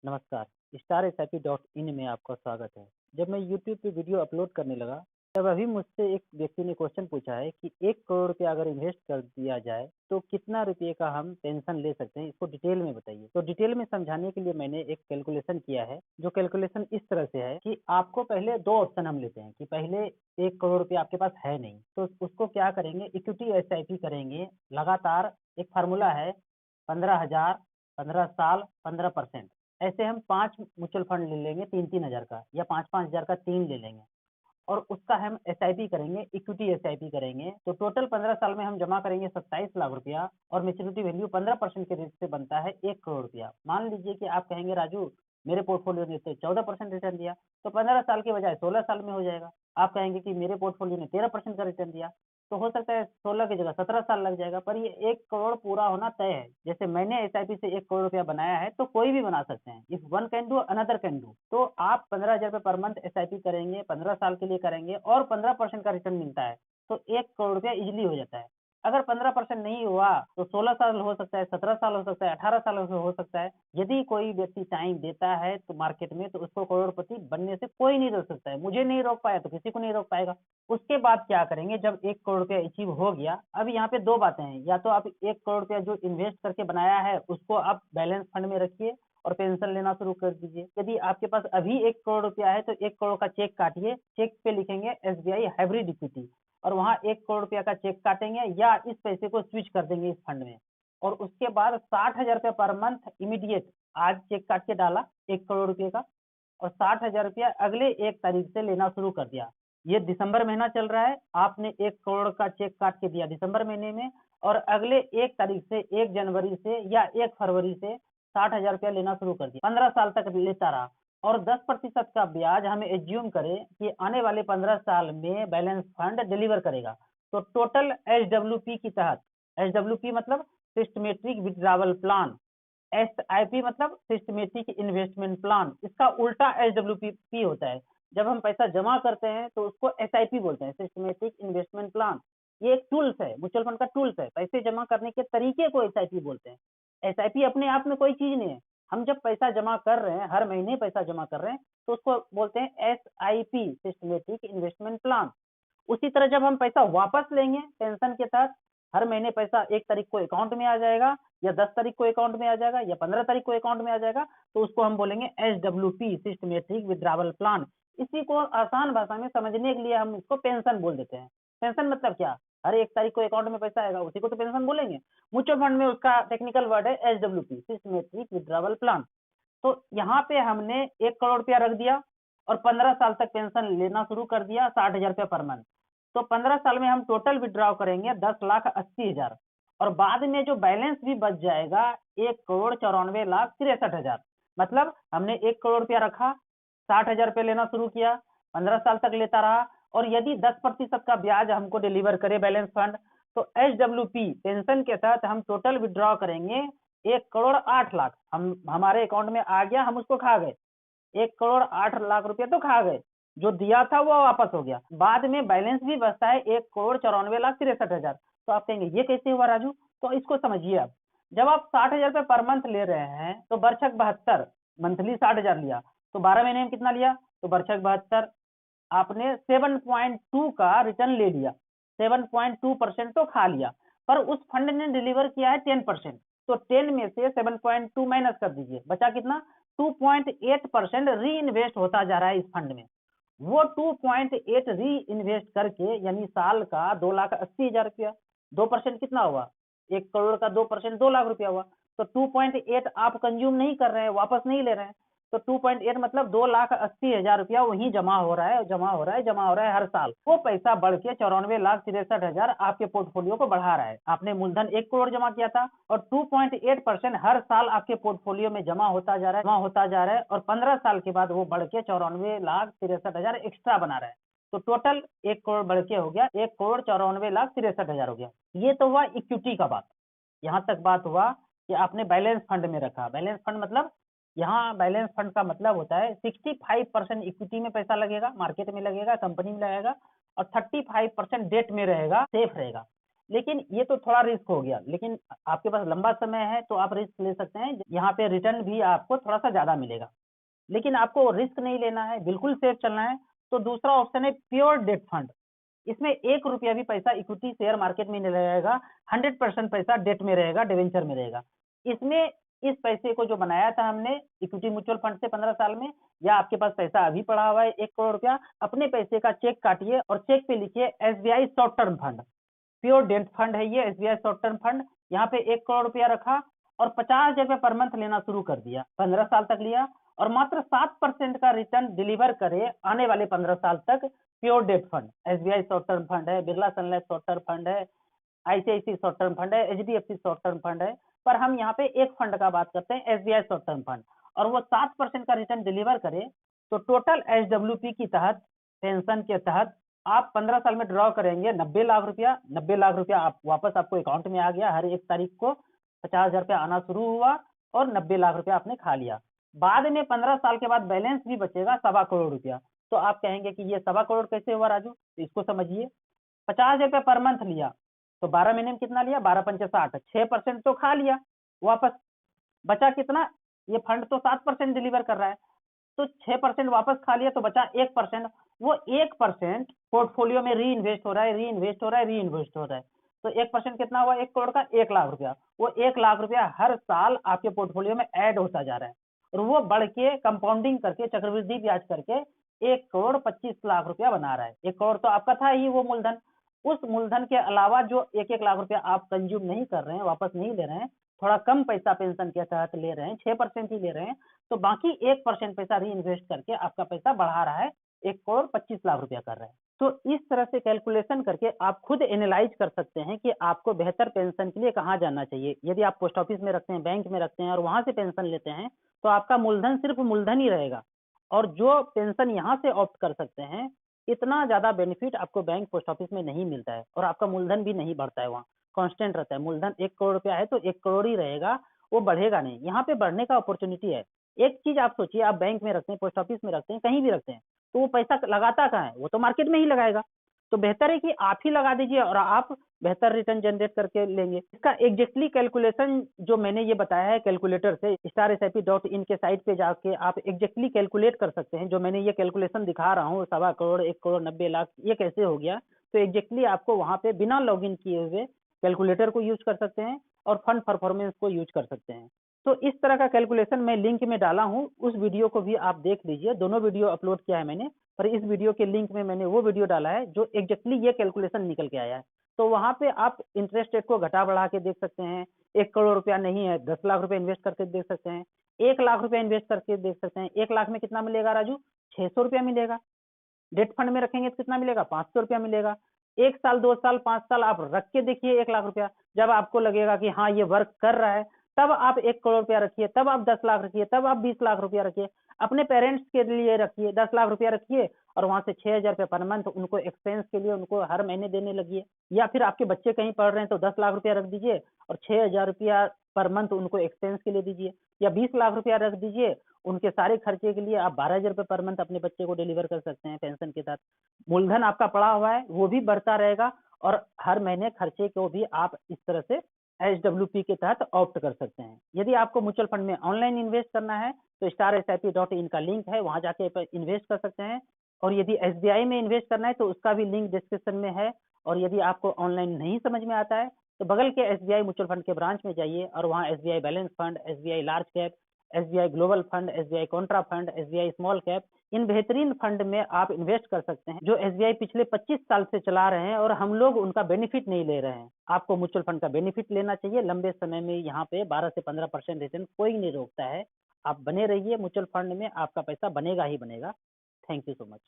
नमस्कार। Star SIP dot in में आपका स्वागत है। जब मैं यूट्यूब पे वीडियो अपलोड करने लगा तब अभी मुझसे एक व्यक्ति ने क्वेश्चन पूछा है कि 1 करोड़ रुपया अगर इन्वेस्ट कर दिया जाए तो कितना रुपये का हम पेंशन ले सकते हैं, इसको डिटेल में बताइए। तो डिटेल में समझाने के लिए मैंने एक कैलकुलेशन किया है, जो कैलकुलेशन इस तरह से है कि आपको पहले दो ऑप्शन हम लेते हैं कि पहले 1 करोड़ रुपया आपके पास है नहीं, तो उसको क्या करेंगे, इक्विटी एसआईपी करेंगे। लगातार एक फार्मूला है, 15,000, 15 साल, 15%। ऐसे हम 5 म्यूचुअल फंड ले लेंगे 3-3 हज़ार का, या 5-5 हज़ार का 3 ले लेंगे और उसका हम एसआईपी करेंगे, इक्विटी एसआईपी करेंगे। तो टोटल 15 साल में हम जमा करेंगे 27 लाख रुपया और मेच्योरिटी वैल्यू 15% के रेट से बनता है 1 करोड़ रुपया। मान लीजिए कि आप कहेंगे राजू मेरे पोर्टफोलियो ने तो 14% रिटर्न दिया, तो 15 साल के बजाय 16 साल में हो जाएगा। आप कहेंगे कि मेरे पोर्टफोलियो ने 13% का रिटर्न दिया, तो हो सकता है 16 की जगह 17 साल लग जाएगा, पर ये 1 करोड़ पूरा होना तय है। जैसे मैंने एसआईपी से 1 करोड़ रुपया बनाया है, तो कोई भी बना सकते हैं। If one can do another can do. तो आप 15,000 रुपये पर मंथ एसआईपी करेंगे, 15 साल के लिए करेंगे और 15% का रिटर्न मिलता है, तो 1 करोड़ रुपया इजिली हो जाता है। अगर 15% नहीं हुआ तो 16 साल हो सकता है, 17 साल हो सकता है, 18 साल हो सकता है। यदि कोई व्यक्ति टाइम देता है तो मार्केट में, तो उसको करोड़पति बनने से कोई नहीं रोक सकता है। मुझे नहीं रोक पाया तो किसी को नहीं रोक पाएगा। उसके बाद क्या करेंगे, जब 1 करोड़ रुपया अचीव हो गया, अब यहाँ पे दो बातें हैं। या तो आप 1 करोड़ रुपया जो इन्वेस्ट करके बनाया है उसको आप बैलेंस फंड में रखिए और पेंशन लेना शुरू कर दीजिए। यदि आपके पास अभी 1 करोड़ रुपया है तो 1 करोड़ का चेक काटिए, चेक पे लिखेंगे एसबीआई हाइब्रिड इक्विटी और वहां 1 करोड़ रुपया का चेक काटेंगे या इस पैसे को स्विच कर देंगे इस फंड में। और उसके बाद 60,000 रुपया पर मंथ इमीडिएट, आज चेक काट के डाला 1 करोड़ रुपये का और 60,000 रुपया अगले 1 तारीख से लेना शुरू कर दिया। ये दिसंबर महीना चल रहा है, आपने 1 करोड़ का चेक काट के दिया दिसंबर महीने में और अगले 1 तारीख से 1 जनवरी से या 1 फरवरी से 60,000 रुपया लेना शुरू कर दिया। 15 साल तक लेता रहा और 10% का ब्याज हमें एज्यूम करें कि आने वाले 15 साल में बैलेंस फंड डिलीवर करेगा। तो टोटल एसडब्ल्यूपी की तहत, एसडब्ल्यूपी मतलब सिस्टमेटिक विड्रॉवल प्लान, एसआईपी मतलब सिस्टमेटिक इन्वेस्टमेंट प्लान, इसका उल्टा एसडब्ल्यूपी होता है। जब हम पैसा जमा करते हैं तो उसको एसआईपी बोलते हैं, सिस्टमेटिक इन्वेस्टमेंट प्लान। ये एक टूल्स है, म्यूचुअल फंड का टूल्स है। पैसे जमा करने के तरीके को एसआईपी बोलते हैं। एसआईपी अपने आप में कोई चीज नहीं है। हम जब पैसा जमा कर रहे हैं, हर महीने पैसा जमा कर रहे हैं, तो उसको बोलते हैं एसआईपी, सिस्टमेटिक इन्वेस्टमेंट प्लान। उसी तरह जब हम पैसा वापस लेंगे पेंशन के तहत, हर महीने पैसा 1 तारीख को अकाउंट में आ जाएगा या 10 तारीख को अकाउंट में आ जाएगा या 15 तारीख को अकाउंट में आ जाएगा, तो उसको हम बोलेंगे एसडब्ल्यूपी, सिस्टमेटिक विड्रॉवल प्लान। इसी को आसान भाषा में समझने के लिए हम इसको पेंशन बोल देते हैं। पेंशन मतलब क्या, हर 1 तारीख को अकाउंट में पैसा आएगा, उसी को तो पेंशन बोलेंगे। म्यूचुअल फंड में उसका टेक्निकल वर्ड है एसडब्ल्यूपी, सिस्टमेटिक विड्रॉवल प्लान। तो यहाँ पे हमने 1 करोड़ रुपया रख दिया और 15 साल तक पेंशन लेना शुरू कर दिया, 60,000 रुपया पर मंथ। तो 15 साल में हम टोटल विड्रॉ करेंगे 10,80,000 और बाद में जो बैलेंस भी बच जाएगा 1,94,63,000। मतलब हमने 1 करोड़ रुपया रखा, 60,000 रुपया लेना शुरू किया, 15 साल तक लेता रहा और यदि 10% का ब्याज हमको डिलीवर करे बैलेंस फंड, तो एसडब्ल्यूपी पेंशन के तहत हम टोटल विड्रॉ करेंगे 1,08,00,000। हम हमारे अकाउंट में आ गया, हम उसको खा गए। 1,08,00,000 रुपया तो खा गए, जो दिया था वो वापस हो गया। बाद में बैलेंस भी बचता है 1,94,63,000। तो आप कहेंगे ये कैसे हुआ राजू, तो इसको समझिए। आप जब आप 60,000 रुपये पर मंथ ले रहे हैं तो बरछक 72, मंथली 60,000 लिया, तो 12 महीने में कितना लिया, तो बरछक 72, आपने 7.2 का रिटर्न ले लिया, 7.2% तो खा लिया, पर उस फंड ने डिलीवर किया है 10%। तो 10 में से 7.2 माइनस कर दीजिए, बचा कितना, 2.8% री इन्वेस्ट होता जा रहा है इस फंड में। वो 2.8 री इन्वेस्ट करके, यानी साल का 2,80,000 रुपया, 2% कितना हुआ, 1 करोड़ का 2% 2 लाख रुपया हुआ। तो 2.8 आप कंज्यूम नहीं कर रहे हैं, वापस नहीं ले रहे हैं, तो 2.8 मतलब 2,80,000 रुपया वही जमा हो रहा है, जमा हो रहा है, जमा हो रहा है हर साल। वो पैसा बढ़ के 94,63,000 आपके पोर्टफोलियो को बढ़ा रहा है। आपने मूलधन 1 करोड़ जमा किया था और 2.8% हर साल आपके पोर्टफोलियो में जमा होता जा रहा है, जमा होता जा रहा है और 15 साल के बाद वो बढ़ के 94,63,000 एक्स्ट्रा बना रहा है। तो टोटल 1 करोड़ बढ़ के हो गया 1,94,63,000 हो गया। ये तो हुआ इक्विटी का बात। यहाँ तक बात हुआ कि आपने बैलेंस फंड में रखा। बैलेंस फंड मतलब, यहाँ बैलेंस फंड का मतलब होता है 65% इक्विटी में पैसा लगेगा, मार्केट में लगेगा, कंपनी में लगेगा और 35% डेट में रहेगा, सेफ रहेगा। लेकिन ये तो थोड़ा रिस्क हो गया, लेकिन आपके पास लंबा समय है तो आप रिस्क ले सकते हैं, यहाँ पे रिटर्न भी आपको थोड़ा सा ज्यादा मिलेगा। लेकिन आपको रिस्क नहीं लेना है, बिल्कुल सेफ चलना है, तो दूसरा ऑप्शन है प्योर डेट फंड। इसमें 1 रुपया भी पैसा इक्विटी शेयर मार्केट में नहीं रहेगा, 100% पैसा डेट में रहेगा, डिवेंचर में रहेगा। इसमें इस पैसे को जो बनाया था हमने इक्विटी म्यूचुअल फंड से 15 साल में, या आपके पास पैसा अभी पड़ा हुआ है 1 करोड़ रुपया, अपने पैसे का चेक काटिए और चेक पे लिखिए SBI short term fund. Pure debt fund है ये SBI शॉर्ट टर्म फंड। यहाँ पे 1 करोड़ रुपया रखा और 50 हजार पर मंथ लेना शुरू कर दिया, 15 साल तक लिया, और मात्र 7% का रिटर्न डिलीवर करे आने वाले 15 साल तक। Pure debt fund SBI short term fund है, Birla Sun Life short term fund है, ICICI शॉर्ट टर्म फंड है, HDFC शॉर्ट टर्म फंड है। पर हम यहाँ पे एक फंड का बात करते हैं, SBI शॉर्ट टर्म फंड, और वो 7% का रिटर्न डिलीवर करे तो टोटल SWP की तहत, पेंशन के तहत, आप 15 साल में ड्रॉ करेंगे 90 लाख रुपया। 90 लाख रुपया आप वापस आपको अकाउंट में आ गया, हर 1 तारीख को 50 हजार रुपया आना शुरू हुआ और 90 लाख रुपया आपने खा लिया। बाद में 15 साल के बाद बैलेंस भी बचेगा 1.25 करोड़ रुपया। तो आप कहेंगे कि ये 1.25 करोड़ कैसे हुआ राजू, तो इसको समझिए। 50 हजार पर मंथ लिया तो 12 महीने में कितना लिया, 12×5 = 60, 6% तो खा लिया वापस, बचा कितना, ये फंड तो 7% डिलीवर कर रहा है, तो 6% वापस खा लिया तो बचा 1%। वो 1% पोर्टफोलियो में री इन्वेस्ट हो रहा है, री इन्वेस्ट हो रहा है, री इन्वेस्ट हो रहा है। तो 1% कितना हुआ 1 करोड़ का, 1 लाख रुपया। वो 1 लाख रुपया हर साल आपके पोर्टफोलियो में ऐड होता जा रहा है, और वो बढ़ के कंपाउंडिंग करके, चक्रवृद्धि ब्याज करके 1 करोड़ 25 लाख रुपया बना रहा है। 1 करोड़ तो आपका था ही वो मूलधन, उस मूलधन के अलावा जो 1-1 लाख रुपया आप कंज्यूम नहीं कर रहे हैं, वापस नहीं ले रहे हैं, थोड़ा कम पैसा पेंशन के तहत ले रहे हैं, 6% ही ले रहे हैं, तो बाकी 1% पैसा री इन्वेस्ट करके आपका पैसा बढ़ा रहा है, 1 करोड़ 25 लाख रुपया कर रहा है। तो इस तरह से कैलकुलेशन करके आप खुद एनालाइज कर सकते हैं कि आपको बेहतर पेंशन के लिए कहाँ जाना चाहिए। यदि आप पोस्ट ऑफिस में रखते हैं, बैंक में रखते हैं और वहां से पेंशन लेते हैं, तो आपका मूलधन सिर्फ मूलधन ही रहेगा, और जो पेंशन यहाँ से ऑप्ट कर सकते हैं, इतना ज्यादा बेनिफिट आपको बैंक पोस्ट ऑफिस में नहीं मिलता है, और आपका मूलधन भी नहीं बढ़ता है, वहाँ कांस्टेंट रहता है। मूलधन 1 करोड़ रुपया है तो 1 करोड़ ही रहेगा, वो बढ़ेगा नहीं। यहाँ पे बढ़ने का अपॉर्चुनिटी है। एक चीज आप सोचिए, आप बैंक में रखते हैं, पोस्ट ऑफिस में रखते हैं, कहीं भी रखते हैं, तो वो पैसा लगाता कहाँ है, वो तो मार्केट में ही लगाएगा। तो बेहतर है कि आप ही लगा दीजिए और आप बेहतर रिटर्न जनरेट करके लेंगे। इसका एग्जैक्टली कैलकुलेशन जो मैंने ये बताया है कैलकुलेटर से, starsip.in के साइट पे जाके आप एग्जैक्टली कैलकुलेट कर सकते हैं। जो मैंने ये कैलकुलेशन दिखा रहा हूँ, 1.25 करोड़, 1 करोड़ 90 लाख, ये कैसे हो गया, तो एग्जैक्टली आपको वहां पे बिना लॉग इन किए हुए कैलकुलेटर को यूज कर सकते हैं और फंड परफॉर्मेंस को यूज कर सकते हैं। तो इस तरह का कैलकुलेशन मैं लिंक में डाला हूँ, उस वीडियो को भी आप देख लीजिए। दोनों वीडियो अपलोड किया है मैंने, पर इस वीडियो के लिंक में मैंने वो वीडियो डाला है जो एग्जैक्टली ये कैलकुलेशन निकल के आया है। तो वहां पे आप इंटरेस्ट रेट को घटा बढ़ा के देख सकते हैं। 1 करोड़ रुपया नहीं है, 10 लाख रुपया इन्वेस्ट करके देख सकते हैं, 1 लाख रुपया इन्वेस्ट करके देख सकते हैं। 1 लाख में कितना मिलेगा राजू, 600 रुपया मिलेगा। डेट फंड में रखेंगे तो कितना मिलेगा, 500 रुपया मिलेगा। 1 साल, 2 साल, 5 साल आप रख के देखिए 1 लाख रुपया। जब आपको लगेगा कि हाँ ये वर्क कर रहा है, तब आप 1 करोड़ रुपया रखिए, तब आप 10 लाख रखिए, तब आप 20 लाख रुपया रखिए। अपने पेरेंट्स के लिए रखिए, 10 लाख रुपया रखिए, और वहां से 6 हजार रुपया पर मंथ उनको एक्सपेंस के लिए उनको हर महीने देने लगिए। या फिर आपके बच्चे कहीं पढ़ रहे हैं तो 10 लाख रुपया रख दीजिए और 6 हजार रुपया पर मंथ उनको एक्सपेंस के लिए दीजिए। या 20 लाख रुपया रख दीजिए, उनके सारे खर्चे के लिए आप 12 हजार रुपये पर मंथ अपने बच्चे को डिलीवर कर सकते हैं पेंशन के साथ। मूलधन आपका पड़ा हुआ है, वो भी बढ़ता रहेगा, और हर महीने खर्चे को भी आप इस तरह से SWP के तहत ऑप्ट कर सकते हैं। यदि आपको म्यूचुअल फंड में ऑनलाइन इन्वेस्ट करना है तो starsip.in का लिंक है, वहां जाके इन्वेस्ट कर सकते हैं। और यदि SBI में इन्वेस्ट करना है तो उसका भी लिंक डिस्क्रिप्शन में है। और यदि आपको ऑनलाइन नहीं समझ में आता है तो बगल के SBI म्यूचुअल फंड के ब्रांच में जाइए और वहाँ SBI balance fund, SBI large cap, SBI global fund, SBI contra fund, SBI small cap, इन बेहतरीन फंड में आप इन्वेस्ट कर सकते हैं जो SBI पिछले 25 साल से चला रहे हैं, और हम लोग उनका बेनिफिट नहीं ले रहे हैं। आपको म्यूचुअल फंड का बेनिफिट लेना चाहिए। लंबे समय में यहाँ पे 12 से 15% रिटर्न कोई नहीं रोकता है। आप बने रहिए म्यूचुअल फंड में, आपका पैसा बनेगा ही बनेगा। Thank you so much.